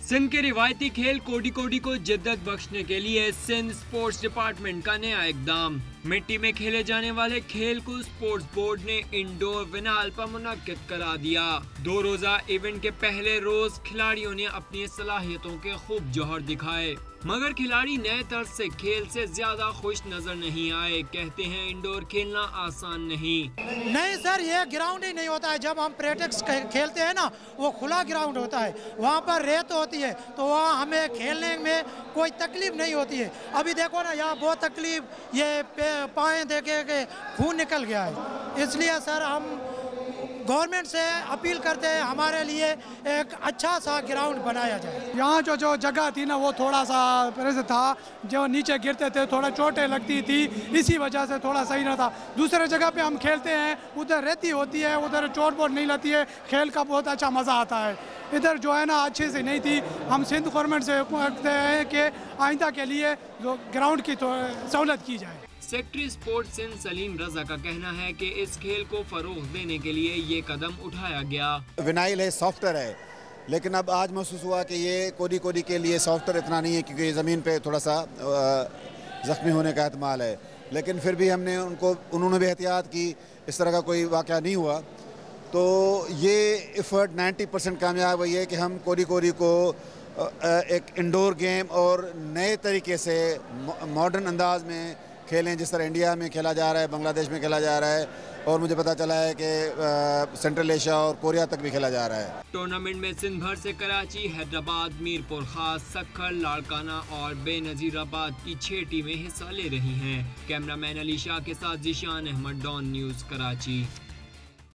सिंध के रिवायती खेल कोडी कोडी को जिद्दत बख्शने के लिए सिंध स्पोर्ट्स डिपार्टमेंट का नया इकदाम। मिट्टी में खेले जाने वाले खेल को स्पोर्ट्स बोर्ड ने इंडोर विनाल पर मुनक्किद करा दिया। 2 रोजा इवेंट के पहले रोज खिलाड़ियों ने अपनी सलाहियतों के खूब जौहर दिखाए, मगर खिलाड़ी नए तर्ज से खेल से ज्यादा खुश नजर नहीं आए। कहते हैं इंडोर खेलना आसान नहीं सर, ये ग्राउंड ही नहीं होता है। जब हम प्रैक्टिस खेलते हैं ना, वो खुला ग्राउंड होता है, वहाँ पर रेत होती है, तो वहाँ हमें खेलने में कोई तकलीफ नहीं होती है। अभी देखो ना, यहाँ बहुत तकलीफ, ये पाए देखे के खून निकल गया है। इसलिए सर हम गवर्नमेंट से अपील करते हैं, हमारे लिए एक अच्छा सा ग्राउंड बनाया जाए। यहाँ जो जगह थी ना, वो थोड़ा सा ऐसे था, जो नीचे गिरते थे थोड़ा चोटें लगती थी, इसी वजह से थोड़ा सही ना था। दूसरे जगह पे हम खेलते हैं, उधर रेती होती है, उधर चोट वोट नहीं लगती है, खेल का बहुत अच्छा मज़ा आता है। इधर जो है ना अच्छे से नहीं थी। हम सिंध गवर्नमेंट से कहते हैं कि आइंदा के लिए जो ग्राउंड की सहूलत की जाए। सेक्रेटरी स्पोर्ट्स सिंध सलीम रजा का कहना है कि इस खेल को फरोग देने के लिए ये कदम उठाया गया। विनाइल है, सॉफ्टवेयर है, लेकिन अब आज महसूस हुआ कि ये कोडी कोडी के लिए सॉफ्टवेयर इतना नहीं है, क्योंकि ज़मीन पे थोड़ा सा ज़ख्मी होने का एहतमाल है। लेकिन फिर भी उन्होंने भी एहतियात की, इस तरह का कोई वाक़या नहीं हुआ। तो ये एफर्ट 90% कामयाब हुई है कि हम कोडी कोडी को एक इंडोर गेम और नए तरीके से मॉडर्न अंदाज में खेलें, जिस तरह इंडिया में खेला जा रहा है, बांग्लादेश में खेला जा रहा है, और मुझे पता चला है कि सेंट्रल एशिया और कोरिया तक भी खेला जा रहा है। टूर्नामेंट में सिंध भर से कराची, हैदराबाद, मीरपुर खास, सक्खर, लाड़काना और बेनज़ीराबाद की 6 टीमें हिस्सा ले रही हैं। कैमरामैन अली शाह के साथ ज़ीशान अहमद, डॉन न्यूज़, कराची।